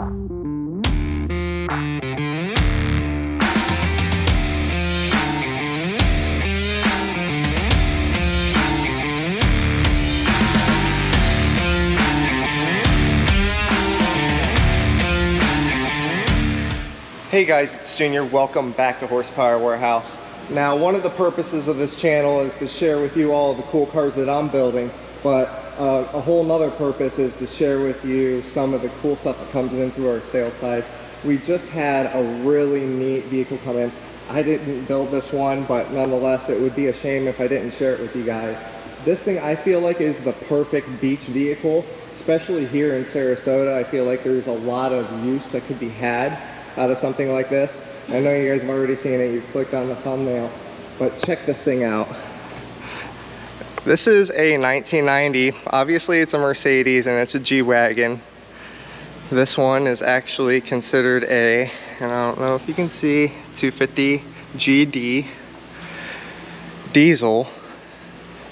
Hey guys, it's Junior. Welcome back to Horsepower Warehouse. Now, one of the purposes of this channel is to share with you all the cool cars that I'm building, but a whole nother purpose is to share with you some of the cool stuff that comes in through our sales side. We just had a really neat vehicle come in. I didn't build this one, but nonetheless, it would be a shame if I didn't share it with you guys. This thing I feel like is the perfect beach vehicle, especially here in Sarasota. I feel like there's a lot of use that could be had out of something like this. I know you guys have already seen it, you clicked on the thumbnail, but check this thing out. This is a 1990, obviously it's a Mercedes and it's a G-Wagon. This one is actually considered a, and I don't know if you can see, 250 GD diesel.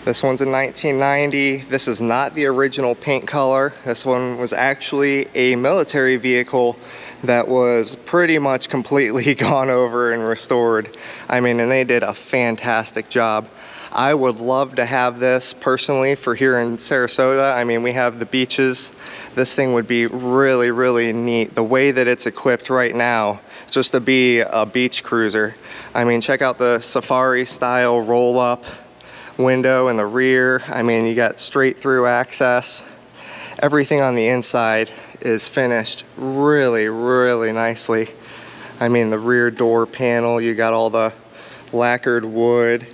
This one's a 1990. This is not the original paint color. This one was actually a military vehicle that was pretty much completely gone over and restored. I mean, and they did a fantastic job. I would love to have this personally for here in Sarasota. I mean, we have the beaches. This thing would be really, really neat. The way that it's equipped right now, just to be a beach cruiser. I mean, check out the safari style roll up window in the rear. I mean, you got straight through access. Everything on the inside is finished really, really nicely. I mean, the rear door panel, you got all the lacquered wood.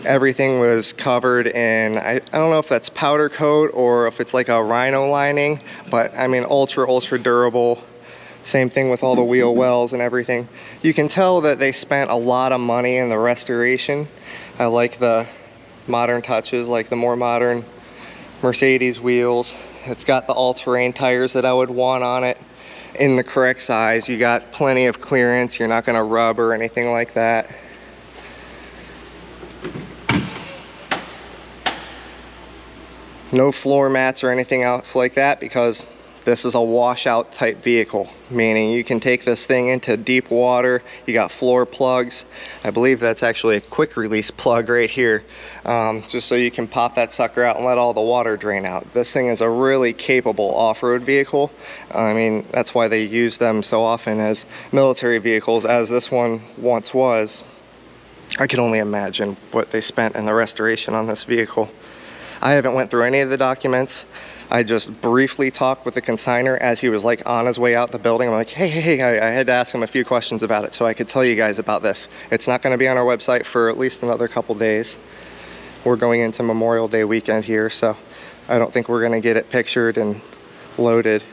Everything was covered in, I don't know if that's powder coat or if it's like a rhino lining, but I mean, ultra durable. Same thing with all the wheel wells and everything. You can tell that they spent a lot of money in the restoration. I like the modern touches, like the more modern Mercedes wheels. It's got the all-terrain tires that I would want on it in the correct size. You got plenty of clearance. You're not going to rub or anything like that. No floor mats or anything else like that, because this is a washout type vehicle, meaning you can take this thing into deep water. You got floor plugs. I believe that's actually a quick release plug right here, just so you can pop that sucker out and let all the water drain out. This thing is a really capable off-road vehicle. I mean, that's why they use them so often as military vehicles, as this one once was. I can only imagine what they spent in the restoration on this vehicle. I haven't went through any of the documents. I just briefly talked with the consignor as he was like on his way out the building. I'm like, hey, I had to ask him a few questions about it so I could tell you guys about this. It's not going to be on our website for at least another couple days. We're going into Memorial Day weekend here, so I don't think we're going to get it pictured and loaded.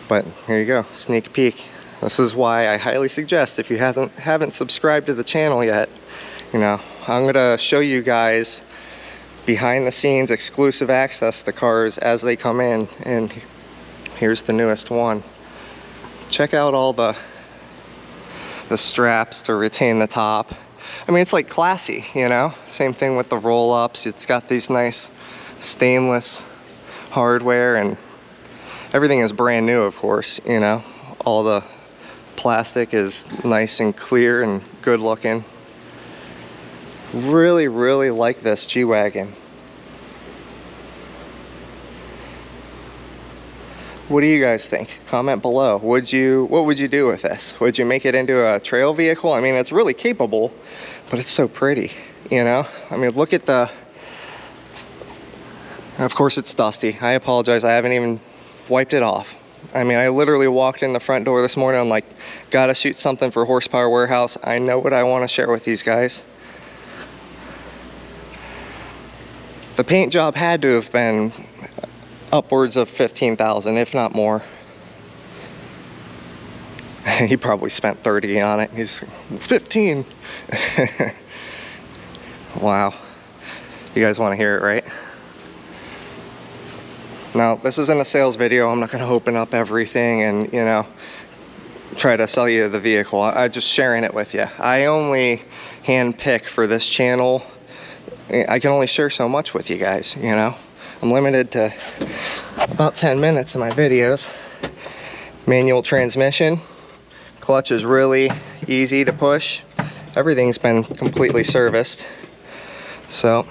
But here you go, sneak peek. This is why I highly suggest, if you haven't subscribed to the channel yet, you know, I'm going to show you guys behind the scenes exclusive access to cars as they come in, and here's the newest one. Check out all the straps to retain the top. I mean, it's like classy, you know. Same thing with the roll-ups. It's got these nice stainless hardware, and everything is brand new, of course, you know. All the plastic is nice and clear and good looking. Really like this G-Wagon. What do you guys think? Comment below. What would you do with this? Would you make it into a trail vehicle? I mean, it's really capable, but it's so pretty, you know? I mean, look at the, of course it's dusty. I apologize, I haven't even wiped it off. I mean, I literally walked in the front door this morning. I'm like, gotta shoot something for Horsepower Warehouse. I know what I want to share with these guys. The paint job had to have been upwards of $15,000, if not more. He probably spent 30 on it. He's 15. Wow. You guys want to hear it, right? Now, this isn't a sales video. I'm not going to open up everything and, you know, try to sell you the vehicle. I'm just sharing it with you. I only hand pick for this channel. I can only share so much with you guys, you know. I'm limited to about 10 minutes in my videos. Manual transmission. Clutch is really easy to push. Everything's been completely serviced. So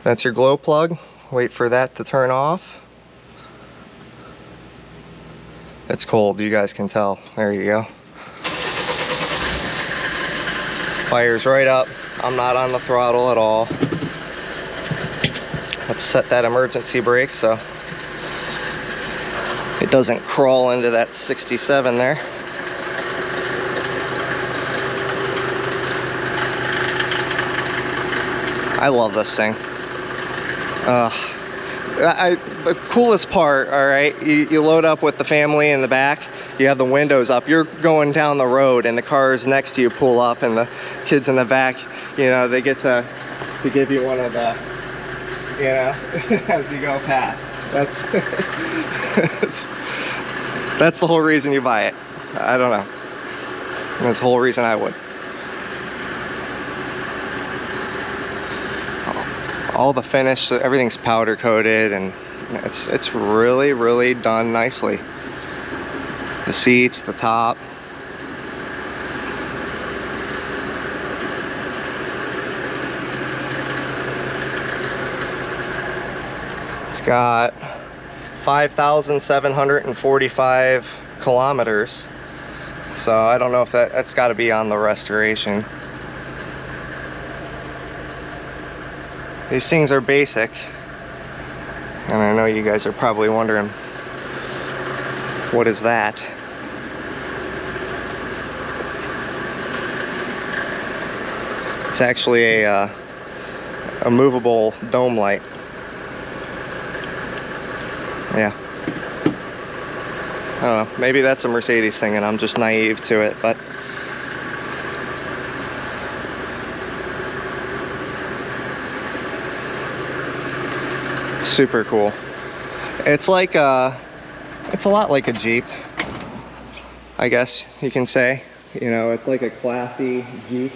that's your glow plug. Wait for that to turn off. It's cold, you guys can tell. There you go. Fires right up. I'm not on the throttle at all. Let's set that emergency brake so it doesn't crawl into that 67 there. I love this thing. The coolest part, all right, you load up with the family in the back, you have the windows up, you're going down the road and the cars next to you pull up and the kids in the back, you know, they get to give you one of the, you know, as you go past. That's that's the whole reason you buy it. I don't know. That's the whole reason I would. All the finish, everything's powder coated, and it's really, really done nicely. The seats, the top. It's got 5,745 kilometers. So I don't know if that's got to be on the restoration. These things are basic, and I know you guys are probably wondering, what is that? It's actually a movable dome light. Yeah. I don't know, maybe that's a Mercedes thing and I'm just naive to it, but super cool. It's like it's a lot like a Jeep, I guess you can say. You know, it's like a classy Jeep.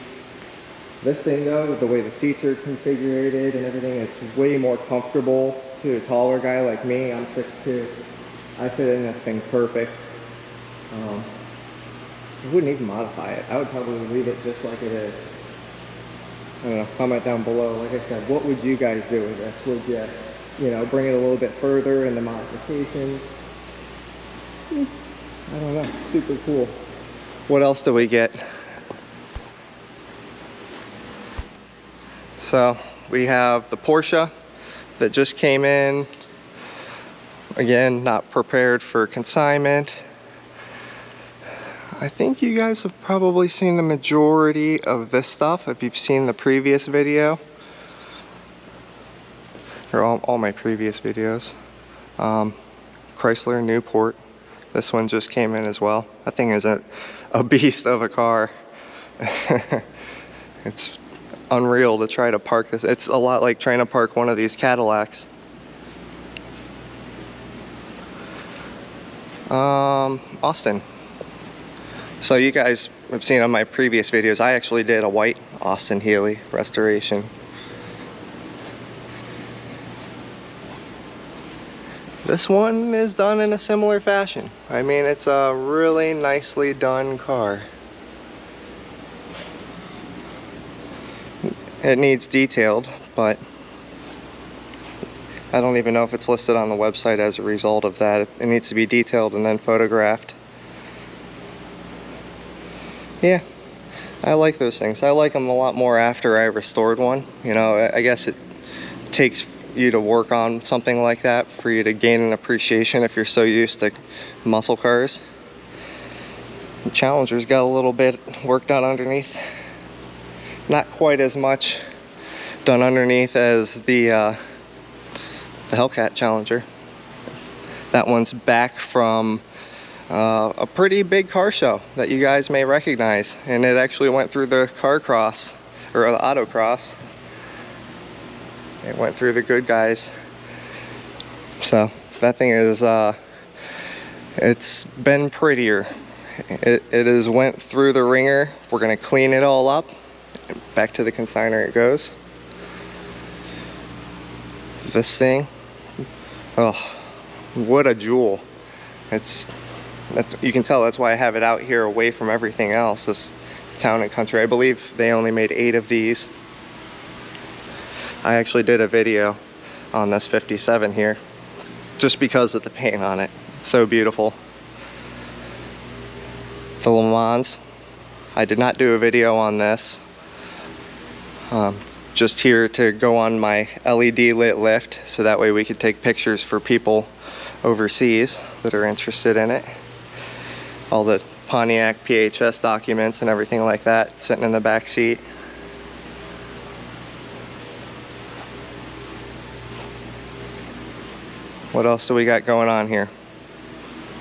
This thing though, with the way the seats are configured and everything, it's way more comfortable to a taller guy like me. I'm 6'2". I fit in this thing perfect. I wouldn't even modify it. I would probably leave it just like it is. I don't know, comment down below. Like I said, what would you guys do with this? Would you know, bring it a little bit further in the modifications? I don't know, super cool. What else do we get? So we have the Porsche that just came in. Again, not prepared for consignment. I think you guys have probably seen the majority of this stuff if you've seen the previous video, or all my previous videos. Chrysler Newport. This one just came in as well. That thing is a beast of a car. It's unreal to try to park this. It's a lot like trying to park one of these Cadillacs. Austin. So you guys have seen on my previous videos, I actually did a white Austin Healey restoration. This one is done in a similar fashion. I mean, it's a really nicely done car. It needs detailed, but I don't even know if it's listed on the website as a result of that. It needs to be detailed and then photographed. Yeah, I like those things. I like them a lot more after I restored one. You know, I guess it takes you to work on something like that for you to gain an appreciation if you're so used to muscle cars. The Challenger's got a little bit work done underneath. Not quite as much done underneath as the Hellcat Challenger. That one's back from a pretty big car show that you guys may recognize, and it actually went through the car cross, or the autocross. It went through the good guys. So that thing is it's been prettier. It has went through the ringer. We're gonna clean it all up. Back to the consignor it goes. This thing, oh, what a jewel. You can tell that's why I have it out here away from everything else, this Town and Country. I believe they only made 8 of these. I actually did a video on this 57 here just because of the paint on it. So beautiful. The Le Mans, I did not do a video on this. Just here to go on my LED lit lift, so that way we could take pictures for people overseas that are interested in it. All the Pontiac PHS documents and everything like that sitting in the back seat. What else do we got going on here?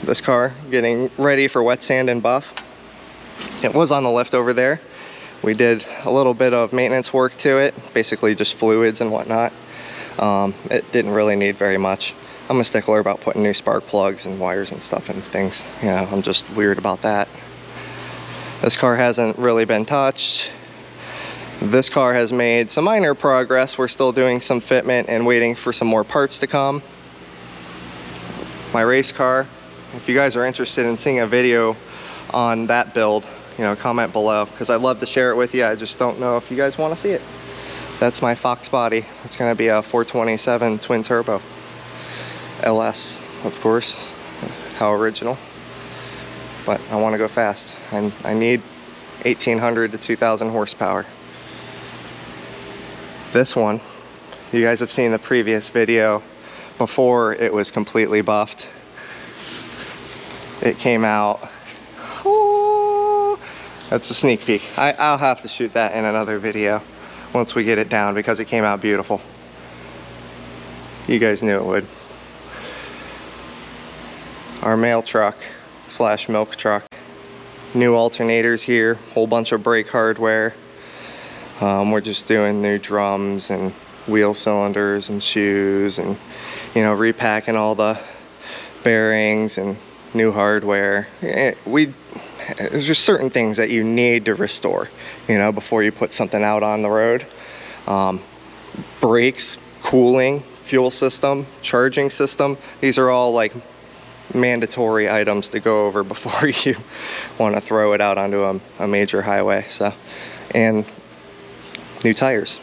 This car getting ready for wet sand and buff. It was on the lift over there. We did a little bit of maintenance work to it, basically just fluids and whatnot. It didn't really need very much. I'm a stickler about putting new spark plugs and wires and stuff and things. You know, I'm just weird about that. This car hasn't really been touched. This car has made some minor progress. We're still doing some fitment and waiting for some more parts to come. My race car, if you guys are interested in seeing a video on that build, you know, comment below, because I'd love to share it with you. I just don't know if you guys want to see it. That's my Fox body. It's going to be a 427 twin turbo LS, of course. How original. But I want to go fast, and I need 1800 to 2000 horsepower. This one, you guys have seen the previous video before it was completely buffed. It came out. Oh, that's a sneak peek. I'll have to shoot that in another video once we get it down, because it came out beautiful. You guys knew it would. Our mail truck slash milk truck. New alternators here, whole bunch of brake hardware. We're just doing new drums and wheel cylinders and shoes, and you know, repacking all the bearings and new hardware. There's just certain things that you need to restore, you know, before you put something out on the road. Brakes, cooling, fuel system, charging system, these are all like mandatory items to go over before you want to throw it out onto a major highway. So, and new tires.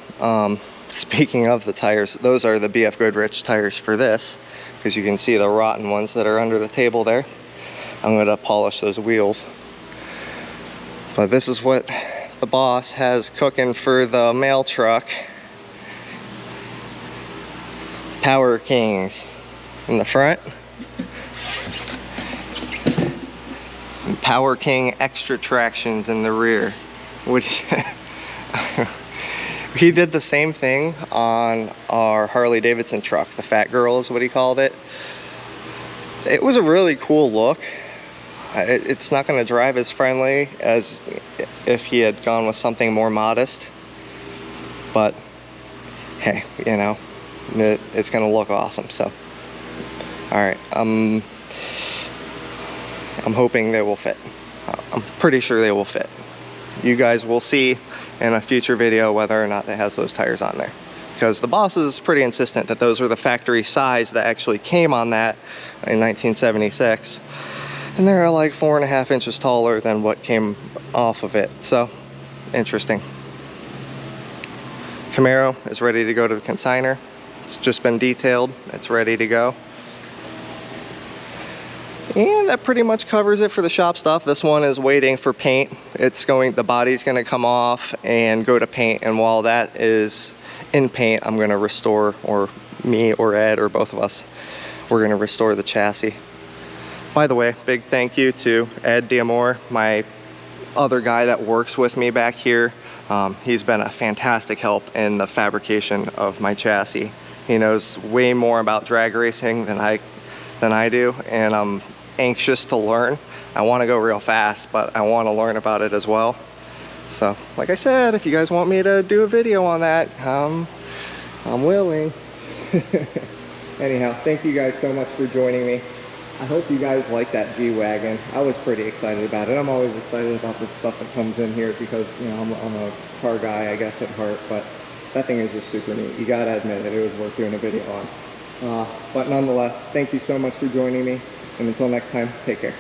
Speaking of the tires, those are the BF Goodrich tires for this, because you can see the rotten ones that are under the table there. I'm going to polish those wheels. But this is what the boss has cooking for the mail truck. Power Kings in the front. And Power King extra tractions in the rear. He did the same thing on our Harley Davidson truck. The Fat Girl is what he called it. It was a really cool look. It's not going to drive as friendly as if he had gone with something more modest. But hey, you know, it's going to look awesome. So, all right, I'm hoping they will fit. I'm pretty sure they will fit. You guys will see in a future video whether or not it has those tires on there, because the boss is pretty insistent that those were the factory size that actually came on that in 1976, and they're like 4.5 inches taller than what came off of it. So interesting. Camaro is ready to go to the consignor. It's just been detailed. It's ready to go. And that pretty much covers it for the shop stuff. This one is waiting for paint. The body's gonna come off and go to paint, and while that is in paint, I'm gonna restore, or me or Ed or both of us, we're gonna restore the chassis. By the way, big thank you to Ed Diamore, my other guy that works with me back here. He's been a fantastic help in the fabrication of my chassis. He knows way more about drag racing than I do, and I'm anxious to learn. I want to go real fast, but I want to learn about it as well. So, like I said, if you guys want me to do a video on that, I'm willing. Anyhow, thank you guys so much for joining me. I hope you guys like that G-Wagon. I was pretty excited about it. I'm always excited about the stuff that comes in here because, you know, I'm a car guy, I guess, at heart, but that thing is just super neat. You gotta admit it was worth doing a video on. But nonetheless, thank you so much for joining me. And until next time, take care.